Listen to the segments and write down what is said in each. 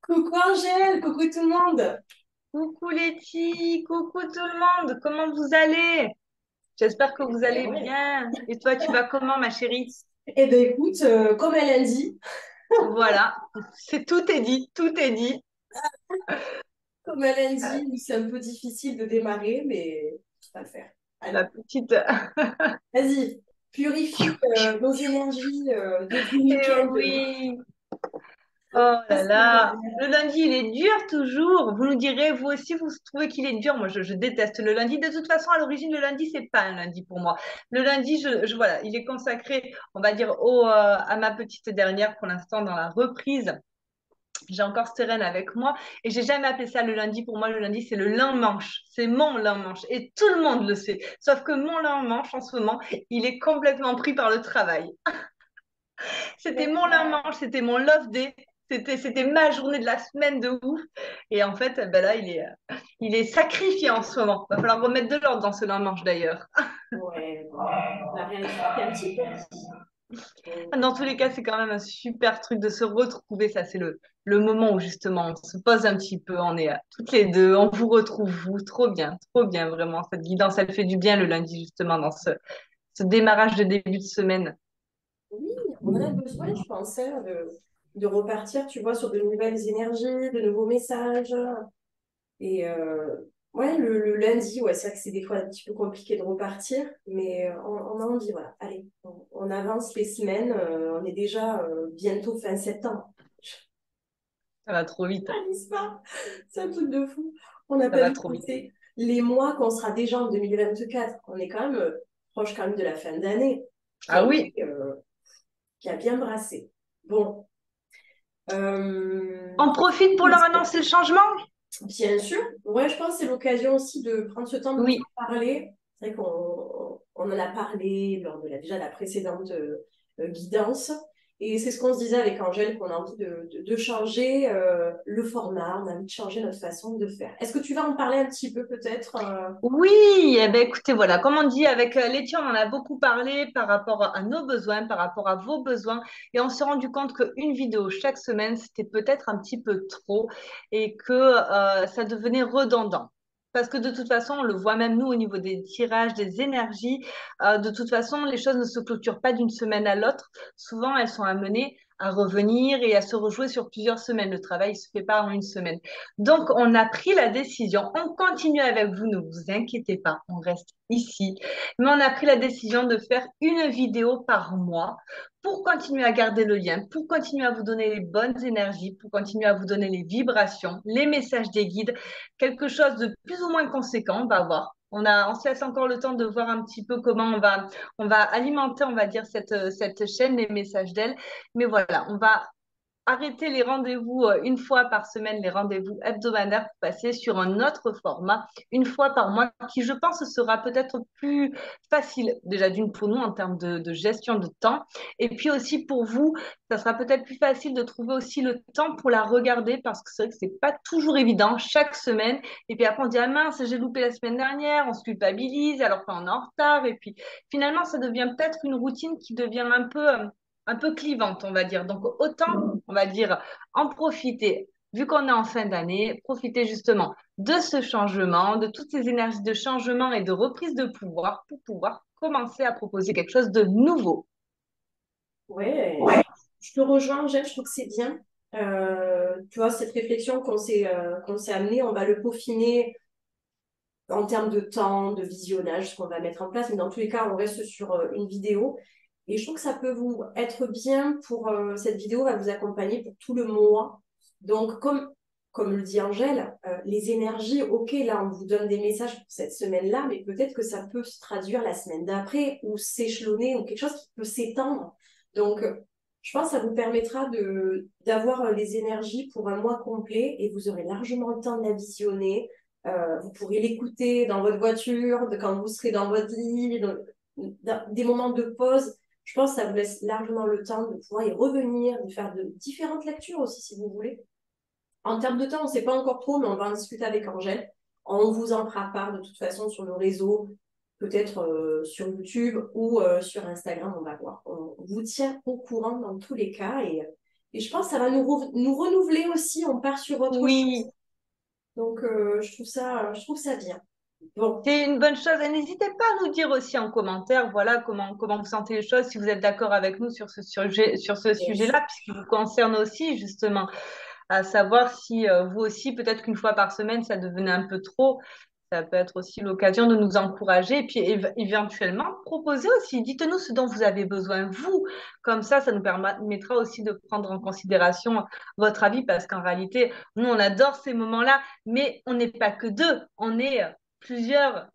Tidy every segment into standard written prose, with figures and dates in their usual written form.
Coucou Angèle, coucou tout le monde. Coucou les filles, coucou tout le monde, comment vous allez? J'espère que vous Eh allez ouais. bien. Et toi, tu vas comment, ma chérie? Eh ben écoute, comme elle a dit, Voilà, tout est dit, tout est dit. comme elle a dit, c'est un peu difficile de démarrer, mais on va le faire. La Allez, petite. vas-y, purifie nos énergies de du Eh week-end. oui, oh là La semaine là. dernière. Le lundi, il est dur toujours. Vous nous direz, vous aussi, vous trouvez qu'il est dur. Moi, je déteste le lundi. De toute façon, à l'origine, le lundi, c'est pas un lundi pour moi. Le lundi, voilà, il est consacré, on va dire, à ma petite dernière pour l'instant dans la reprise. J'ai encore Stéphane avec moi et j'ai jamais appelé ça le lundi. Pour moi, le lundi, c'est le lin-manche. C'est mon lin-manche et tout le monde le sait. Sauf que mon lin-manche, en ce moment, il est complètement pris par le travail. C'était mon lin-manche, c'était mon love day. C'était ma journée de la semaine de ouf. Et en fait, ben là, il est sacrifié en ce moment. Il va falloir remettre de l'ordre dans ce lin-manche d'ailleurs. Ouais, bon, on a réinsulté un petit peu. Euh, Dans tous les cas, c'est quand même un super truc de se retrouver. Ça, c'est le moment où justement on se pose un petit peu. On est toutes les deux, on vous retrouve, vous. Trop bien, vraiment. Cette guidance, elle fait du bien le lundi, justement, dans ce démarrage de début de semaine. oui, on en a besoin, je pense, hein, de repartir, tu vois, sur de nouvelles énergies, de nouveaux messages. Et ouais, le lundi, ouais, c'est vrai que c'est des fois un petit peu compliqué de repartir, mais on a envie, voilà. Allez, on avance les semaines, on est déjà bientôt fin septembre. Ça va trop vite. Réalise pas, c'est un truc de fou. On n'a Ça pas va vu trop vite. passer les mois qu'on sera déjà en 2024. On est quand même proche quand même de la fin d'année qui a Ah été, oui, qui a bien brassé. Bon, on profite pour leur annoncer le changement? bien sûr, ouais, je pense que c'est l'occasion aussi de prendre ce temps de vous Oui. en parler. C'est vrai qu'on en a parlé lors de déjà la précédente guidance. Et c'est ce qu'on se disait avec Angèle, qu'on a envie de changer le format, on a envie de changer notre façon de faire. Est-ce que tu vas en parler un petit peu peut-être Oui, eh ben écoutez, voilà, comme on dit avec Letty, on en a beaucoup parlé par rapport à nos besoins, par rapport à vos besoins, et on s'est rendu compte qu'une vidéo chaque semaine, c'était peut-être un petit peu trop et que ça devenait redondant. Parce que de toute façon, on le voit même nous au niveau des tirages, des énergies, de toute façon, les choses ne se clôturent pas d'une semaine à l'autre. Souvent, elles sont amenées à revenir et à se rejouer sur plusieurs semaines. Le travail ne se fait pas en une semaine. Donc, on a pris la décision, on continue avec vous, ne vous inquiétez pas, on reste ici, mais on a pris la décision de faire une vidéo par mois pour continuer à garder le lien, pour continuer à vous donner les bonnes énergies, pour continuer à vous donner les vibrations, les messages des guides, quelque chose de plus ou moins conséquent, on va voir. On se laisse encore le temps de voir un petit peu comment on va alimenter, on va dire, cette chaîne, les messages d'elle. Mais voilà, on va arrêter les rendez-vous une fois par semaine, les rendez-vous hebdomadaires pour passer sur un autre format, une fois par mois, qui je pense sera peut-être plus facile, déjà d'une pour nous en termes de gestion de temps, et puis aussi pour vous, ça sera peut-être plus facile de trouver aussi le temps pour la regarder, parce que c'est vrai que c'est pas toujours évident chaque semaine, et puis après on dit, ah mince, j'ai loupé la semaine dernière, on se culpabilise alors qu'on est en retard, et puis finalement ça devient peut-être une routine qui devient un peu clivante, on va dire. Donc, autant, on va dire, en profiter, vu qu'on est en fin d'année, profiter justement de ce changement, de toutes ces énergies de changement et de reprise de pouvoir pour pouvoir commencer à proposer quelque chose de nouveau. Ouais, je te rejoins, Angèle, je trouve que c'est bien. Tu vois, cette réflexion qu'on s'est amenée, on va le peaufiner en termes de temps, de visionnage, ce qu'on va mettre en place. Mais dans tous les cas, on reste sur une vidéo. Et je trouve que ça peut vous être bien pour cette vidéo va vous accompagner pour tout le mois. Donc, comme le dit Angèle, les énergies, ok, là, on vous donne des messages pour cette semaine-là, mais peut-être que ça peut se traduire la semaine d'après ou s'échelonner ou quelque chose qui peut s'étendre. Donc, je pense que ça vous permettra d'avoir les énergies pour un mois complet et vous aurez largement le temps de la visionner, vous pourrez l'écouter dans votre voiture, quand vous serez dans votre lit, dans des moments de pause. Je pense que ça vous laisse largement le temps de pouvoir y revenir, de faire de différentes lectures aussi, si vous voulez. En termes de temps, on ne sait pas encore trop, mais on va en discuter avec Angèle. On vous en fera part de toute façon sur nos réseaux, peut-être sur YouTube ou sur Instagram, on va voir. On vous tient au courant dans tous les cas Et je pense que ça va nous renouveler aussi, on part sur autre chose. Oui, Donc, je trouve ça bien. Bon, c'est une bonne chose. Et n'hésitez pas à nous dire aussi en commentaire, voilà, comment vous sentez les choses, si vous êtes d'accord avec nous sur ce bien sujet-là, sûr. puisqu'il vous concerne aussi, justement, à savoir si vous aussi, peut-être qu'une fois par semaine, ça devenait un peu trop. Ça peut être aussi l'occasion de nous encourager et puis éventuellement proposer aussi. Dites-nous ce dont vous avez besoin, vous. Comme ça nous permettra aussi de prendre en considération votre avis parce qu'en réalité, nous, on adore ces moments-là, mais on n'est pas que deux. On est plusieurs.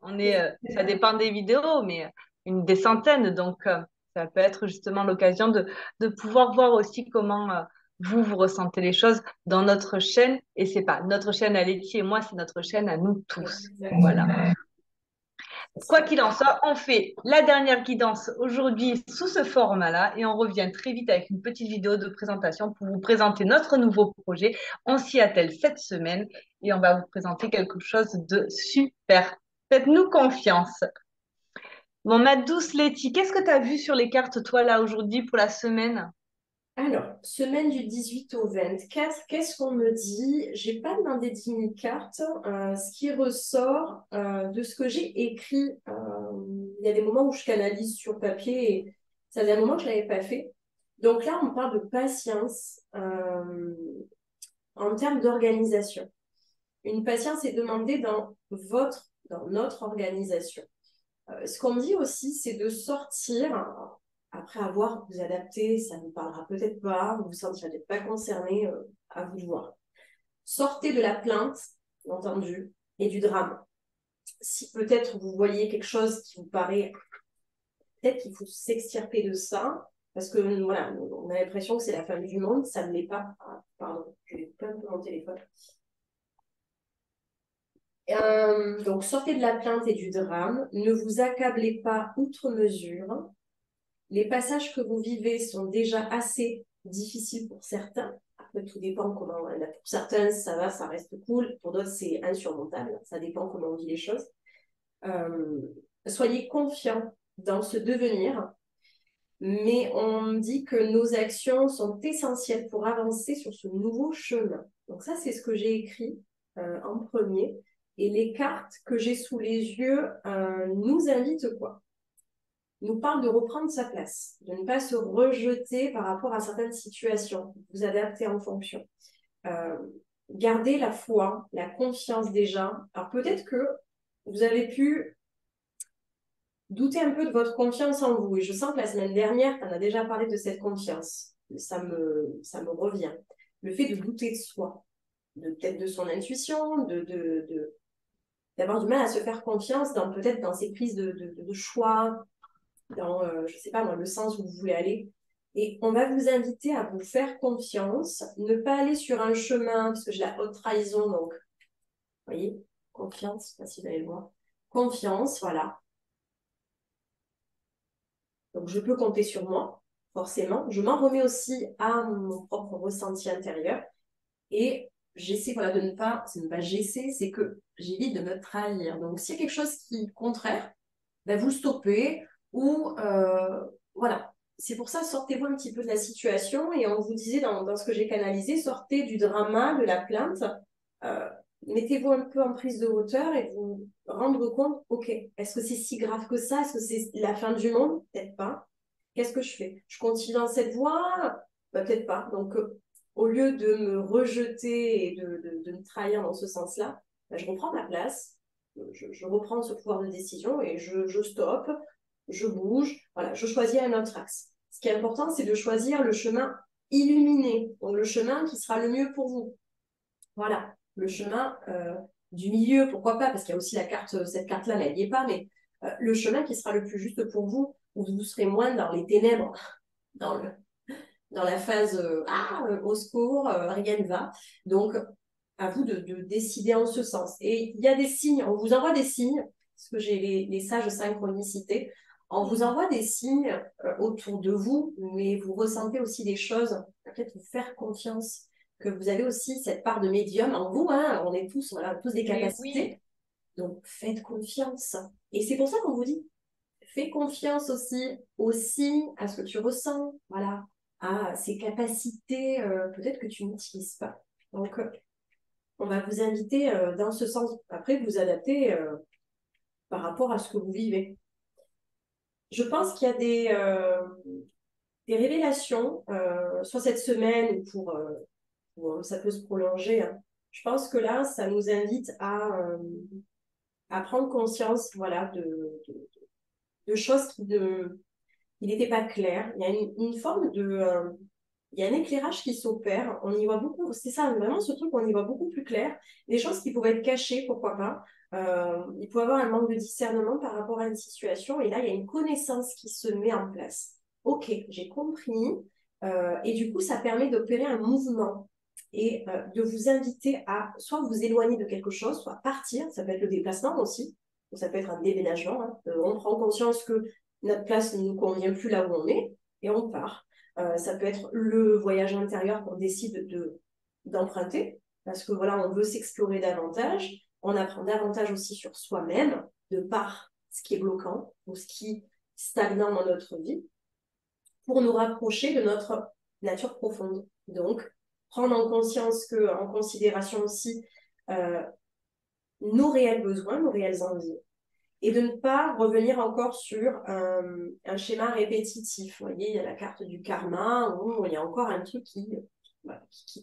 Ça dépend des vidéos, mais des centaines. Donc, ça peut être justement l'occasion de pouvoir voir aussi comment vous ressentez les choses dans notre chaîne. Et c'est pas notre chaîne à Letty et moi, c'est notre chaîne à nous tous. Voilà. Exactement. Quoi qu'il en soit, on fait la dernière guidance aujourd'hui sous ce format-là et on revient très vite avec une petite vidéo de présentation pour vous présenter notre nouveau projet. On s'y attelle cette semaine et on va vous présenter quelque chose de super. Faites-nous confiance. Bon, ma douce Letty, qu'est-ce que tu as vu sur les cartes, toi, là, aujourd'hui, pour la semaine? Alors, semaine du 18 au 24, qu'est-ce qu'on me dit? J'ai pas demandé 10 000 cartes. Ce qui ressort de ce que j'ai écrit, il y a des moments où je canalise sur papier et ça faisait un moment que je l'avais pas fait. Donc là, on parle de patience en termes d'organisation. Une patience est demandée dans notre organisation. Ce qu'on me dit aussi, c'est de sortir, après avoir vous adapté, ça ne vous parlera peut-être pas, vous ne vous sentirez peut-être pas concerné, à vous de voir. Sortez de la plainte, entendu, et du drame. Si peut-être vous voyez quelque chose qui vous paraît, peut-être qu'il faut s'extirper de ça, parce que voilà, on a l'impression que c'est la fin du monde, ça ne l'est pas. Ah, pardon, je vais pas un peu mon téléphone. Donc sortez de la plainte et du drame, ne vous accablez pas outre mesure. Les passages que vous vivez sont déjà assez difficiles pour certains. Après, tout dépend comment. Pour certains, ça va, ça reste cool. Pour d'autres, c'est insurmontable. Ça dépend comment on vit les choses. Euh, Soyez confiants dans ce devenir. Mais on dit que nos actions sont essentielles pour avancer sur ce nouveau chemin. Donc ça, c'est ce que j'ai écrit en premier. Et les cartes que j'ai sous les yeux nous invitent quoi? Nous parle de reprendre sa place, de ne pas se rejeter par rapport à certaines situations, vous adapter en fonction. Euh, Garder la foi, la confiance déjà. Alors peut-être que vous avez pu douter un peu de votre confiance en vous. Et je sens que la semaine dernière, tu en as déjà parlé de cette confiance. Ça me revient. Le fait de douter de soi, peut-être de son intuition, d'avoir du mal à se faire confiance dans peut-être dans ses prises de choix, dans, je ne sais pas moi, le sens où vous voulez aller. Et on va vous inviter à vous faire confiance, ne pas aller sur un chemin, parce que j'ai la haute trahison, donc, vous voyez, confiance, je ne sais pas si vous allez le voir. Confiance, voilà. Donc, je peux compter sur moi, forcément. Je m'en remets aussi à mon propre ressenti intérieur. Et j'essaie, voilà, de ne pas, c'est ne pas j'essaie, c'est que j'évite de me trahir. Donc, s'il y a quelque chose qui est contraire, ben, vous stoppez ou voilà. C'est pour ça, sortez-vous un petit peu de la situation et on vous disait dans ce que j'ai canalisé, sortez du drama, de la plainte, euh, mettez-vous un peu en prise de hauteur et vous rendre compte, ok, est-ce que c'est si grave que ça? Est-ce que c'est la fin du monde? Peut-être pas. Qu'est-ce que je fais? Je continue dans cette voie? Ben, peut-être pas. Donc, au lieu de me rejeter et de me trahir dans ce sens-là, ben, je reprends ma place, je reprends ce pouvoir de décision et je stoppe, je bouge, voilà, je choisis un autre axe. Ce qui est important, c'est de choisir le chemin illuminé, donc le chemin qui sera le mieux pour vous. Voilà, le chemin du milieu, pourquoi pas, parce qu'il y a aussi la carte, cette carte-là, elle n'y est pas, mais le chemin qui sera le plus juste pour vous, où vous serez moins dans les ténèbres, dans dans la phase au secours, rien ne va. Donc, à vous de décider en ce sens. Et il y a des signes, on vous envoie des signes, parce que j'ai les sages synchronicités, on vous envoie des signes autour de vous, mais vous ressentez aussi des choses, peut-être vous faire confiance, que vous avez aussi cette part de médium en vous, hein, on est tous, voilà, tous des Mais oui, capacités, donc faites confiance. Et c'est pour ça qu'on vous dit, fais confiance aussi à ce que tu ressens, voilà. à ces capacités peut-être que tu n'utilises pas. Donc, on va vous inviter dans ce sens. Après, vous adapter par rapport à ce que vous vivez. Je pense qu'il y a des révélations, soit cette semaine ou ça peut se prolonger, hein. Je pense que là, ça nous invite à prendre conscience, voilà, de choses qui n'étaient pas claires. Il y a une forme il y a un éclairage qui s'opère. On y voit beaucoup, c'est ça, vraiment ce truc, on y voit beaucoup plus clair. Des choses qui pouvaient être cachées, pourquoi pas. Il peut y avoir un manque de discernement par rapport à une situation. Et là, il y a une connaissance qui se met en place. Ok, j'ai compris. Et du coup, ça permet d'opérer un mouvement et de vous inviter à soit vous éloigner de quelque chose, soit partir. Ça peut être le déplacement aussi. Ou ça peut être un déménagement, hein. On prend conscience que notre place ne nous convient plus là où on est et on part. Ça peut être le voyage intérieur qu'on décide d'emprunter parce que voilà, on veut s'explorer davantage. On apprend davantage aussi sur soi-même de par ce qui est bloquant ou ce qui est stagnant dans notre vie pour nous rapprocher de notre nature profonde. Donc, prendre en conscience en considération aussi euh, nos réels besoins, nos réelles envies, et de ne pas revenir encore sur un schéma répétitif. Vous voyez, il y a la carte du karma où il y a encore un truc qui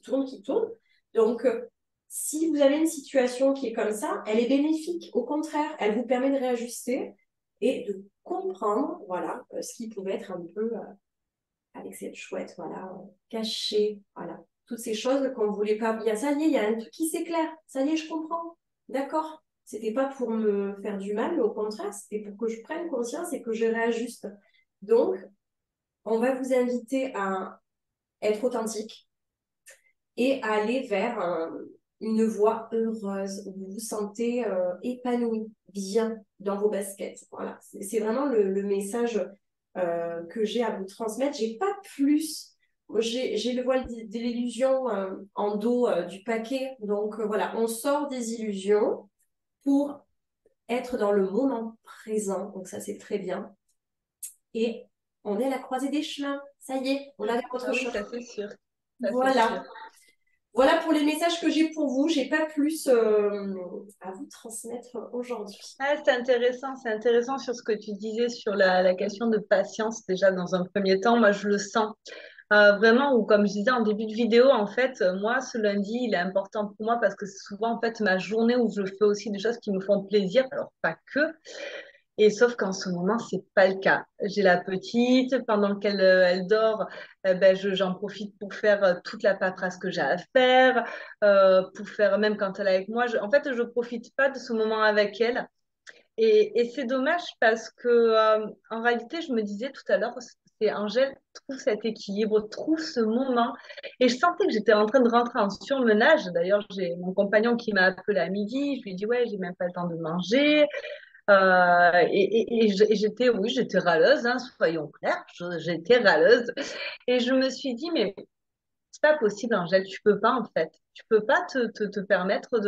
tourne, qui tourne. Donc, si vous avez une situation qui est comme ça, elle est bénéfique. Au contraire, elle vous permet de réajuster et de comprendre, voilà, ce qui pouvait être un peu avec cette chouette, voilà, cachée, voilà. Toutes ces choses qu'on ne voulait pas. Ça y est, il y a un truc qui s'éclaire. Ça y est, je comprends. D'accord. C'était pas pour me faire du mal, mais au contraire, c'était pour que je prenne conscience et que je réajuste. Donc, on va vous inviter à être authentique et à aller vers une voie heureuse où vous vous sentez épanoui, bien dans vos baskets. Voilà, c'est vraiment le message que j'ai à vous transmettre. J'ai pas plus. J'ai le voile de l'illusion en dos du paquet. Donc voilà, on sort des illusions pour être dans le moment présent. Donc ça, c'est très bien. Et on est à la croisée des chemins. Ça y est, on a Ah autre oui, chose. ça c'est sûr. Ça c'est sûr. Voilà. Voilà pour les messages que j'ai pour vous. J'ai pas plus à vous transmettre aujourd'hui. Ah, c'est intéressant sur ce que tu disais sur la question de patience déjà dans un premier temps. Moi, je le sens vraiment, ou comme je disais en début de vidéo, en fait, moi, ce lundi, il est important pour moi parce que c'est souvent en fait ma journée où je fais aussi des choses qui me font plaisir, alors pas que. Et sauf qu'en ce moment, c'est pas le cas. J'ai la petite, pendant qu'elle elle dort, ben, j'en profite pour faire toute la paperasse que j'ai à faire, pour faire, même quand elle est avec moi, en fait, je profite pas de ce moment avec elle. Et c'est dommage parce que, en réalité, je me disais tout à l'heure, c'est Angèle, trouve cet équilibre, trouve ce moment. Et je sentais que j'étais en train de rentrer en surmenage. D'ailleurs, j'ai mon compagnon qui m'a appelé à midi. Je lui ai dit, ouais, j'ai même pas le temps de manger. Et j'étais, oui, j'étais râleuse, hein, soyons clairs, j'étais râleuse. Et je me suis dit, mais c'est pas possible, Angèle, tu peux pas en fait. Tu peux pas te permettre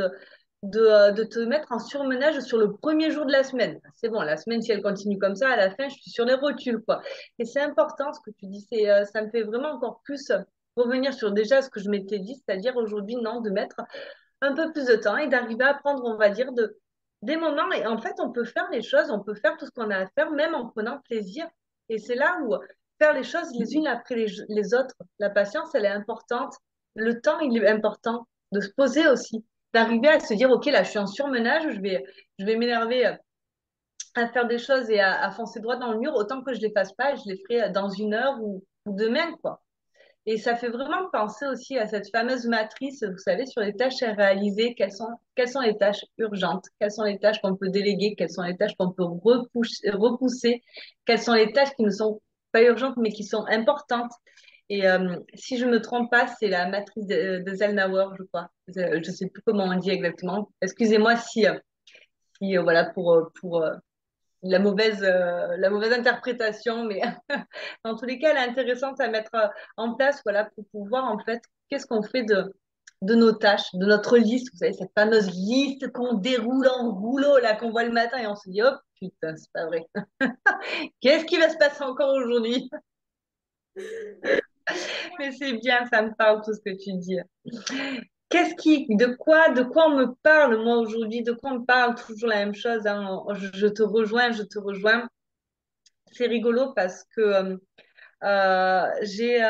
de te mettre en surmenage sur le premier jour de la semaine. C'est bon, la semaine, si elle continue comme ça, à la fin, je suis sur les rotules, quoi. Et c'est important ce que tu dis, ça me fait vraiment encore plus revenir sur déjà ce que je m'étais dit, c'est-à-dire aujourd'hui, non, de mettre un peu plus de temps et d'arriver à prendre, on va dire, des moments. Et en fait, on peut faire les choses, on peut faire tout ce qu'on a à faire, même en prenant plaisir. Et c'est là où faire les choses les unes après les autres, la patience, elle est importante. Le temps, il est important de se poser aussi, d'arriver à se dire, OK, là, je suis en surmenage, je vais m'énerver à faire des choses et à foncer droit dans le mur, autant que je les fasse pas, et je les ferai dans une heure ou demain, quoi. Et ça fait vraiment penser aussi à cette fameuse matrice, vous savez, sur les tâches à réaliser, quelles sont les tâches urgentes, quelles sont les tâches qu'on peut déléguer, quelles sont les tâches qu'on peut repousser, quelles sont les tâches qui ne sont pas urgentes mais qui sont importantes. Et si je ne me trompe pas, c'est la matrice de Zellnauer, je crois. Je ne sais plus comment on dit exactement. Excusez-moi si voilà, pour la mauvaise interprétation, mais dans tous les cas, elle est intéressante à mettre en place, voilà, pour pouvoir, en fait, qu'est-ce qu'on fait de nos tâches, de notre liste, vous savez, cette fameuse liste qu'on déroule en rouleau, là, qu'on voit le matin et on se dit, oh putain, c'est pas vrai. Qu'est-ce qui va se passer encore aujourd'hui? Mais c'est bien, ça me parle tout ce que tu dis. De quoi on me parle, moi, aujourd'hui? De quoi on me parle? Toujours la même chose, hein. Je te rejoins, je te rejoins. C'est rigolo parce que j'ai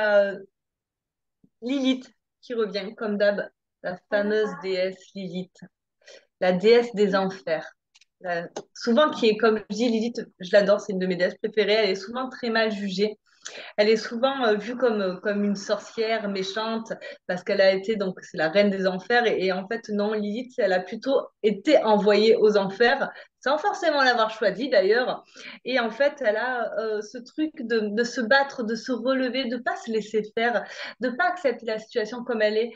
Lilith qui revient, comme d'hab, la fameuse déesse Lilith, la déesse des enfers. Souvent, qui est, comme je dis, Lilith, je l'adore, c'est une de mes déesses préférées. Elle est souvent très mal jugée. Elle est souvent vue comme une sorcière méchante parce qu'elle a été, donc, c'est la reine des enfers. Et en fait, non, Lilith, elle a plutôt été envoyée aux enfers, sans forcément l'avoir choisi d'ailleurs. Et en fait, elle a ce truc de se battre, de se relever, de pas se laisser faire, de pas accepter la situation comme elle est.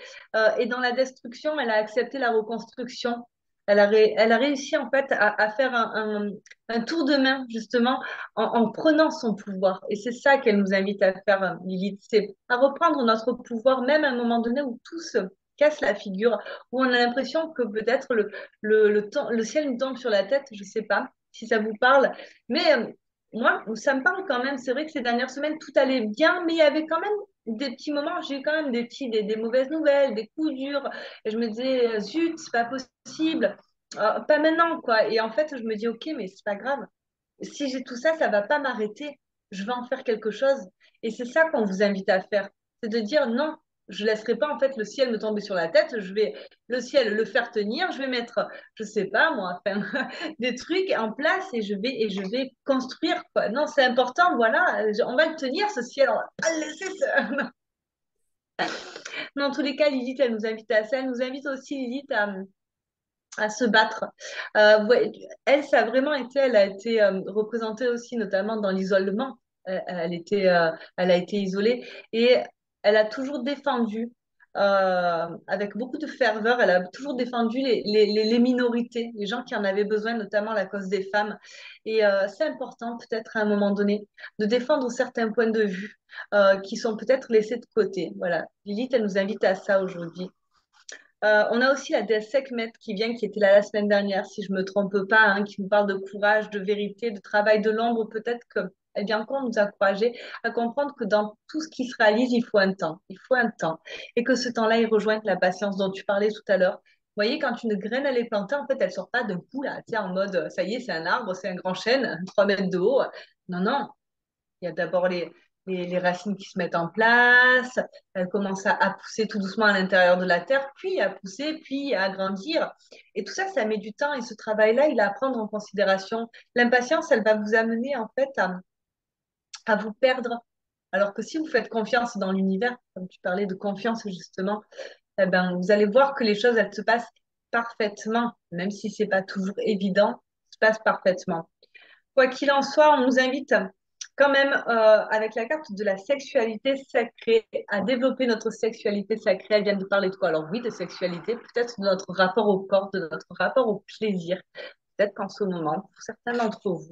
Et dans la destruction, elle a accepté la reconstruction. Elle a réussi en fait à faire un tour de main justement en prenant son pouvoir. Et c'est ça qu'elle nous invite à faire, Lilith, c'est à reprendre notre pouvoir, même à un moment donné où tout se casse la figure, où on a l'impression que peut-être le ciel nous tombe sur la tête, je ne sais pas si ça vous parle, mais moi, ça me parle quand même. C'est vrai que ces dernières semaines, tout allait bien, mais il y avait quand même des petits moments, j'ai eu quand même des mauvaises nouvelles, des coups durs, et je me disais, zut, c'est pas possible. Pas maintenant, quoi. Et en fait, je me dis, ok, mais c'est pas grave, si j'ai tout ça, ça va pas m'arrêter. Je vais en faire quelque chose. Et c'est ça qu'on vous invite à faire. C'est de dire non, je laisserai pas en fait le ciel me tomber sur la tête. Je vais le ciel le faire tenir. Je vais mettre, je sais pas moi, enfin, des trucs en place et je vais construire quoi. Non, c'est important. Voilà, on va le tenir ce ciel. On va pas le laisser. Dans tous les cas, Lilith, elle nous invite à ça. Elle nous invite aussi Lilith à se battre. Ouais, elle, ça a vraiment été, elle a été représentée aussi notamment dans l'isolement. Elle a été isolée et elle a toujours défendu, avec beaucoup de ferveur, elle a toujours défendu les minorités, les gens qui en avaient besoin, notamment la cause des femmes. Et c'est important peut-être à un moment donné de défendre certains points de vue qui sont peut-être laissés de côté. Voilà, Lilith, elle nous invite à ça aujourd'hui. On a aussi la déesse Sekhmet qui vient, qui était là la semaine dernière, si je me trompe pas, hein, qui nous parle de courage, de vérité, de travail de l'ombre. Peut-être qu'elle vient encore nous encourager à comprendre que dans tout ce qui se réalise, il faut un temps. Il faut un temps. Et que ce temps-là, il rejoint la patience dont tu parlais tout à l'heure. Vous voyez, quand une graine, elle est plantée, en fait, elle sort pas d'un coup, là, tu sais, en mode, ça y est, c'est un arbre, c'est un grand chêne, 3 mètres de haut. Non, non, il y a d'abord les racines qui se mettent en place, elles commencent à pousser tout doucement à l'intérieur de la terre, puis à pousser, puis à grandir. Et tout ça, ça met du temps. Et ce travail-là, il est à prendre en considération. L'impatience, elle va vous amener en fait à vous perdre. Alors que si vous faites confiance dans l'univers, comme tu parlais de confiance justement, eh ben, vous allez voir que les choses, elles se passent parfaitement, même si c'est pas toujours évident, se passent parfaitement. Quoi qu'il en soit, on nous invite quand même, avec la carte de la sexualité sacrée, à développer notre sexualité sacrée. Elle vient de parler de quoi? Alors oui, de sexualité, peut-être de notre rapport au corps, de notre rapport au plaisir. Peut-être qu'en ce moment, pour certains d'entre vous,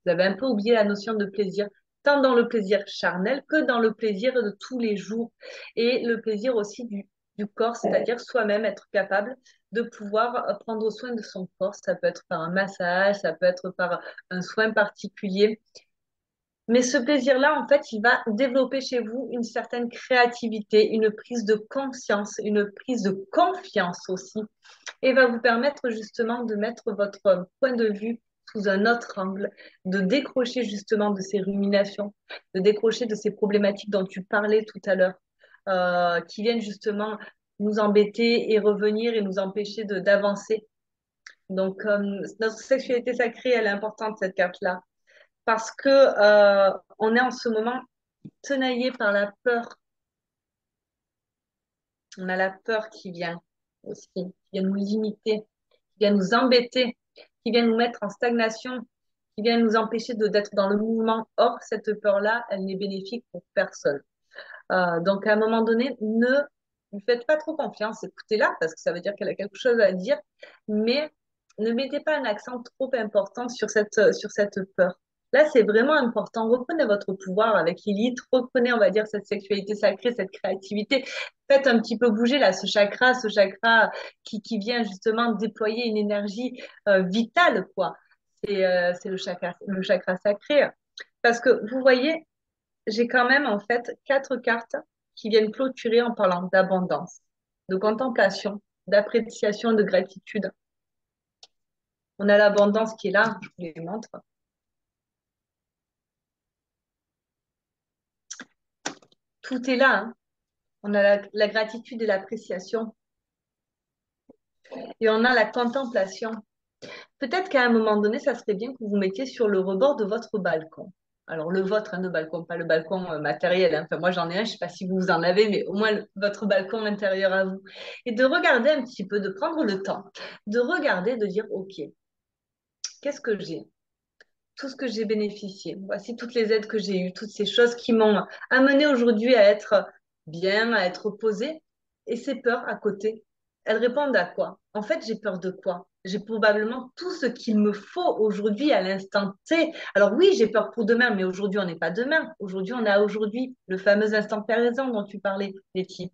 vous avez un peu oublié la notion de plaisir, tant dans le plaisir charnel que dans le plaisir de tous les jours et le plaisir aussi du corps, c'est-à-dire soi-même être capable de pouvoir prendre soin de son corps. Ça peut être par un massage, ça peut être par un soin particulier. Mais ce plaisir-là, en fait, il va développer chez vous une certaine créativité, une prise de conscience, une prise de confiance aussi, et va vous permettre justement de mettre votre point de vue sous un autre angle, de décrocher justement de ces ruminations, de décrocher de ces problématiques dont tu parlais tout à l'heure, qui viennent justement nous embêter et revenir et nous empêcher d'avancer. Donc, notre sexualité sacrée, elle est importante, cette carte-là, parce que on est en ce moment tenaillé par la peur. On a la peur qui vient aussi, qui vient nous limiter, qui vient nous embêter, qui vient nous mettre en stagnation, qui vient nous empêcher d'être dans le mouvement. Or, cette peur-là, elle n'est bénéfique pour personne. Donc, à un moment donné, ne lui faites pas trop confiance. Écoutez-la parce que ça veut dire qu'elle a quelque chose à dire, mais ne mettez pas un accent trop important sur cette peur. Là, c'est vraiment important. Reprenez votre pouvoir avec Lilith. Reprenez, on va dire, cette sexualité sacrée, cette créativité. Faites un petit peu bouger là ce chakra qui vient justement déployer une énergie vitale, quoi. C'est le chakra sacré. Parce que vous voyez, j'ai quand même en fait 4 cartes qui viennent clôturer en parlant d'abondance, de contemplation, d'appréciation, de gratitude. On a l'abondance qui est là, je vous les montre. Tout est là, hein. On a la gratitude et l'appréciation. Et on a la contemplation. Peut-être qu'à un moment donné, ça serait bien que vous vous mettiez sur le rebord de votre balcon. Alors, le vôtre, hein, le balcon, pas le balcon matériel, hein. Enfin, moi, j'en ai un, je ne sais pas si vous en avez, mais au moins votre balcon intérieur à vous. Et de regarder un petit peu, de prendre le temps, de regarder, de dire, OK, qu'est-ce que j'ai? Tout ce que j'ai bénéficié. Voici toutes les aides que j'ai eues, toutes ces choses qui m'ont amené aujourd'hui à être bien, à être posée. Et ces peurs à côté, elles répondent à quoi? En fait, j'ai peur de quoi? J'ai probablement tout ce qu'il me faut aujourd'hui à l'instant T. Alors oui, j'ai peur pour demain, mais aujourd'hui, on n'est pas demain. Aujourd'hui, on a aujourd'hui le fameux instant présent dont tu parlais, Letty.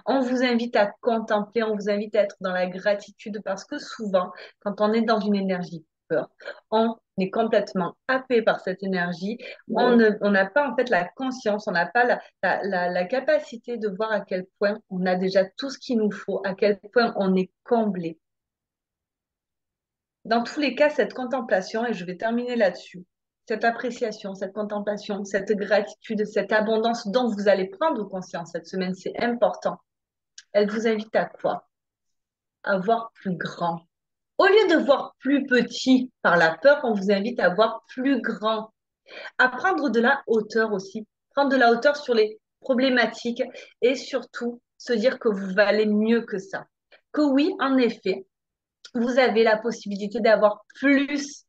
On vous invite à contempler, on vous invite à être dans la gratitude parce que souvent, quand on est dans une énergie peur, on est complètement happé par cette énergie. On n'a pas en fait la conscience, on n'a pas la capacité de voir à quel point on a déjà tout ce qu'il nous faut, à quel point on est comblé. Dans tous les cas, cette contemplation, et je vais terminer là-dessus, cette appréciation, cette contemplation, cette gratitude, cette abondance dont vous allez prendre conscience cette semaine, c'est important. Elle vous invite à quoi? À voir plus grand. Au lieu de voir plus petit par la peur, on vous invite à voir plus grand, à prendre de la hauteur aussi, prendre de la hauteur sur les problématiques et surtout se dire que vous valez mieux que ça. Que oui, en effet, vous avez la possibilité d'avoir plus.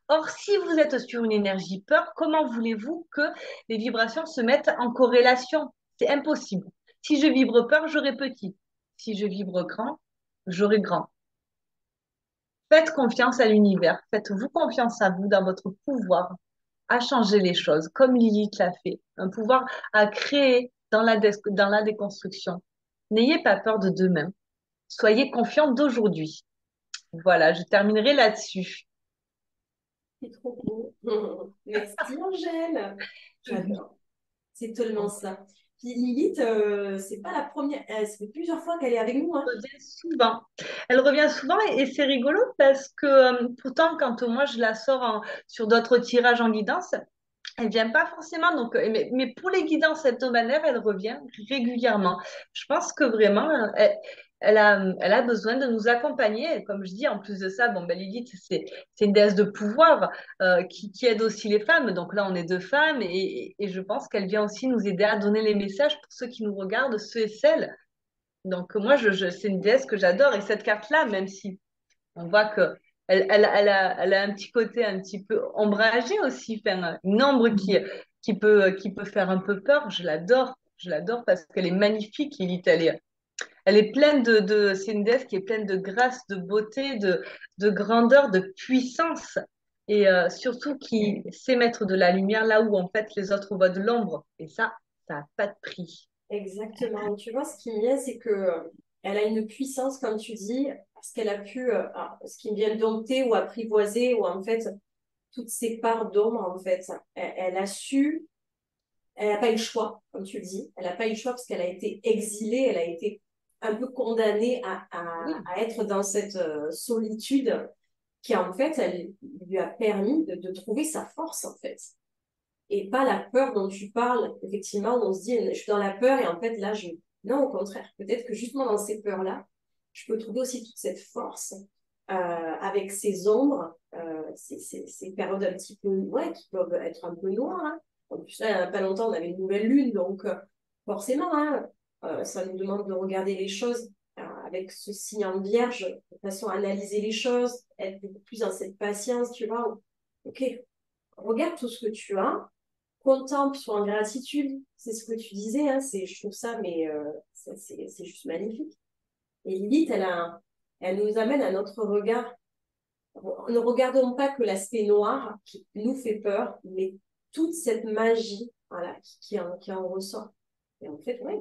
Or, si vous êtes sur une énergie peur, comment voulez-vous que les vibrations se mettent en corrélation? C'est impossible. Si je vibre peur, j'aurai petit. Si je vibre grand, j'aurai grand. Faites confiance à l'univers, faites-vous confiance à vous, dans votre pouvoir à changer les choses, comme Lilith l'a fait, un pouvoir à créer dans la déconstruction. N'ayez pas peur de demain, soyez confiants d'aujourd'hui. Voilà, je terminerai là-dessus. C'est trop beau. Merci Angèle. J'adore. C'est tellement ça. Puis Lilith, c'est pas la première, ça fait plusieurs fois qu'elle est avec nous, hein. Revient souvent. Elle revient souvent et c'est rigolo parce que pourtant, quand moi je la sors sur d'autres tirages en guidance, elle vient pas forcément, donc, mais pour les guidances hebdomadaires, elle revient régulièrement. Je pense que vraiment, elle a besoin de nous accompagner. Et comme je dis, en plus de ça, bon, ben, Lilith, c'est une déesse de pouvoir qui aide aussi les femmes. Donc là, on est deux femmes et je pense qu'elle vient aussi nous aider à donner les messages pour ceux qui nous regardent, ceux et celles. Donc moi, c'est une déesse que j'adore. Et cette carte-là, même si on voit que elle a un petit côté un petit peu ombragé aussi, enfin, une ombre qui peut faire un peu peur. Je l'adore parce qu'elle est magnifique. Elle est pleine c'est une déesse qui est pleine de grâce, de beauté, de grandeur, de puissance. Et surtout qui sait mettre de la lumière là où en fait les autres voient de l'ombre. Et ça n'a pas de prix. Exactement. Tu vois, ce qui vient, c'est que elle a une puissance, comme tu dis, parce qu'elle a pu, ce qui vient dompter ou apprivoiser, ou en fait, toutes ces parts d'ombre, en fait, elle a su, elle n'a pas eu le choix, comme tu le dis. Elle n'a pas eu le choix parce qu'elle a été exilée, elle a été un peu condamnée Oui. à être dans cette solitude qui, en fait, elle lui a permis de trouver sa force, en fait. Et pas la peur dont tu parles. Effectivement, on se dit, je suis dans la peur et en fait, là, je... Non, au contraire. Peut-être que justement dans ces peurs-là, je peux trouver aussi toute cette force avec ces ombres, ces périodes un petit peu, ouais, qui peuvent être un peu noires, hein. En plus, là, il n'y a pas longtemps, on avait une nouvelle lune, donc forcément, hein, ça nous demande de regarder les choses avec ce signe en vierge, de façon à analyser les choses, être beaucoup plus dans cette patience, tu vois. Ok, regarde tout ce que tu as, contemple, sois en gratitude. C'est ce que tu disais, hein, je trouve ça, mais c'est juste magnifique. Et Lilith, elle nous amène à notre regard. Ne regardons pas que l'aspect noir qui nous fait peur, mais toute cette magie, voilà, qui en ressort. Et en fait, ouais,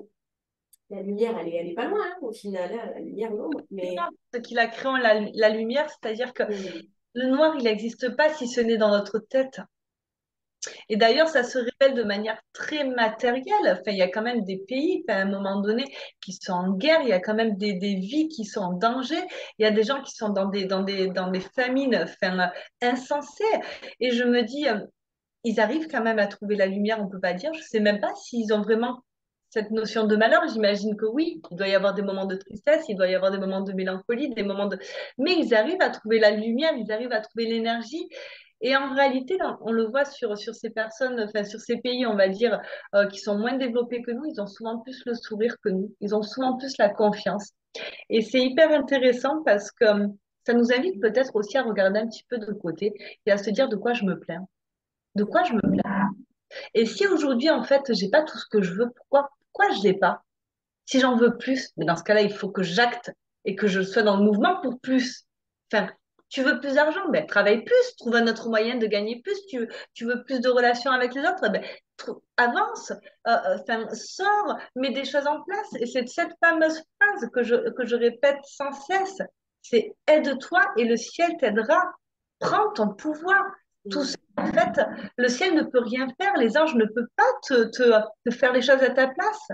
la lumière, elle est pas loin, hein, au final, hein, la lumière, l'ombre, mais Ce qu'il a créé en la lumière, c'est-à-dire que hum, le noir, il n'existe pas si ce n'est dans notre tête. Et d'ailleurs, ça se révèle de manière très matérielle. Enfin, il y a quand même des pays, enfin, à un moment donné, qui sont en guerre. Il y a quand même des vies qui sont en danger. Il y a des gens qui sont dans des famines, enfin, insensées. Et je me dis, ils arrivent quand même à trouver la lumière, on peut pas dire. Je sais même pas s'ils ont vraiment cette notion de malheur. J'imagine que oui, il doit y avoir des moments de tristesse, il doit y avoir des moments de mélancolie, des moments de... Mais ils arrivent à trouver la lumière, ils arrivent à trouver l'énergie. Et en réalité, on le voit sur ces personnes, enfin sur ces pays, on va dire, qui sont moins développés que nous, ils ont souvent plus le sourire que nous, ils ont souvent plus la confiance. Et c'est hyper intéressant parce que ça nous invite peut-être aussi à regarder un petit peu de côté et à se dire de quoi je me plains. De quoi je me plains? Et si aujourd'hui, en fait, j'ai pas tout ce que je veux, pourquoi je l'ai pas? Si j'en veux plus, mais dans ce cas-là, il faut que j'acte et que je sois dans le mouvement pour plus. Enfin, tu veux plus d'argent, ben, travaille plus, trouve un autre moyen de gagner plus. Tu veux plus de relations avec les autres, ben, avance, enfin, sors, mets des choses en place. Et c'est cette fameuse phrase que je répète sans cesse. C'est aide-toi et le ciel t'aidera. Prends ton pouvoir. Tout ça, en fait, le ciel ne peut rien faire, les anges ne peuvent pas te faire les choses à ta place.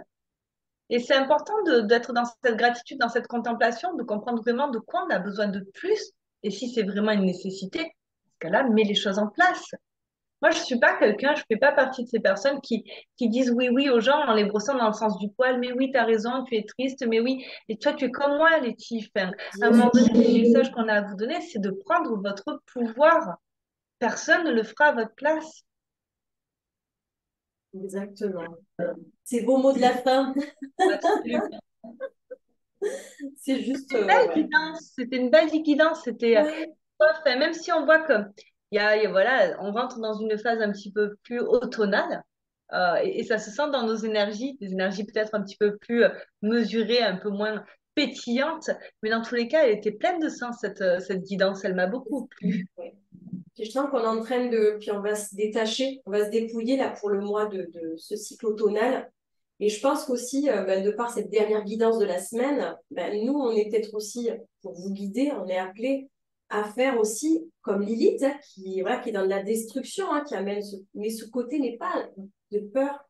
Et c'est important d'être dans cette gratitude, dans cette contemplation, de comprendre vraiment de quoi on a besoin de plus. Et si c'est vraiment une nécessité, dans ce cas-là, mets les choses en place. Moi, je suis pas quelqu'un, je fais pas partie de ces personnes qui disent oui, oui aux gens en les brossant dans le sens du poil. Mais oui, tu as raison, tu es triste, mais oui. Et toi, tu es comme moi, Letty. Enfin, à un moment donné, le message qu'on a à vous donner, c'est de prendre votre pouvoir. Personne ne le fera à votre place. Exactement. C'est beau mot de la fin. Absolument. C'est juste, Belle ouais. guidance, c'était une belle guidance, c'était Ouais, enfin, même si on voit que voilà, on rentre dans une phase un petit peu plus automnale, et ça se sent dans nos énergies, des énergies peut-être un petit peu plus mesurées, un peu moins pétillantes, mais dans tous les cas, elle était pleine de sens, cette guidance, elle m'a beaucoup plu. ouais. Puis je sens qu'on est en train de, puis on va se détacher, on va se dépouiller là pour le mois de ce cycle automnal. Et je pense qu'aussi, ben, de par cette dernière guidance de la semaine, ben, nous, on est peut-être aussi, pour vous guider, on est appelé à faire aussi comme Lilith, hein, voilà, qui est dans la destruction, hein, qui amène mais ce côté n'est pas de peur.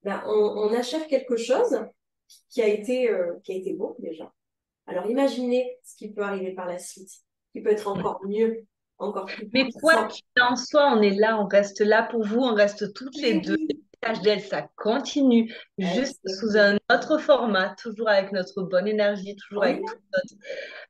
Ben, on achève quelque chose qui a été beau déjà. Alors imaginez ce qui peut arriver par la suite, qui peut être encore mieux, encore plus Mais quoi puissant. qu'il en soit, on est là, on reste là pour vous, on reste toutes les Mais deux. oui, HDL, ça continue, juste sous un exactement. autre format, toujours avec notre bonne énergie, toujours On y avec toute notre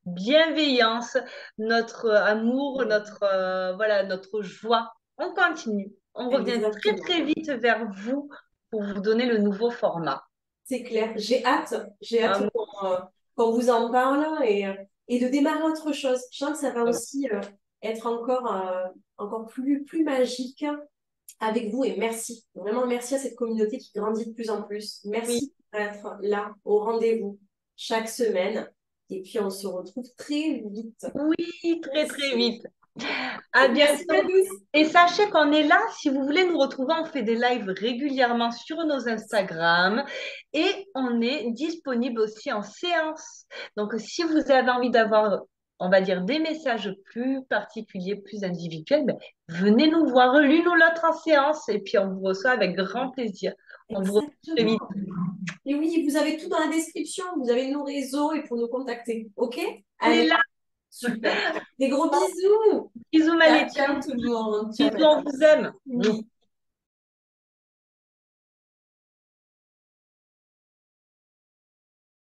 bienveillance, notre amour, va. voilà, notre joie. On continue. On revient très Exactement. très vite vers vous pour vous donner le nouveau format. C'est clair. J'ai hâte Euh, qu'on vous en parle et de démarrer autre chose. Je sens que ça va aussi être encore plus magique avec vous et merci. Vraiment merci à cette communauté qui grandit de plus en plus. oui, Merci d'être là au rendez-vous chaque semaine. Et puis on se retrouve très vite. oui, très très Merci. vite. À Merci bientôt. à tous. Et sachez qu'on est là. Si vous voulez nous retrouver, on fait des lives régulièrement sur nos Instagram et on est disponible aussi en séance. Donc, si vous avez envie d'avoir, on va dire, des messages plus particuliers, plus individuels, ben, venez nous voir l'une ou l'autre en séance et puis on vous reçoit avec grand plaisir. On vous retrouve très vite. Exactement. Et oui, vous avez tout dans la description. Vous avez nos réseaux et pour nous contacter. OK? On est Allez, là. super. Des gros bisous. Bisous, Ciao, Malétia. ciao tout le monde. Ciao, Bisous, on vous aime. merci.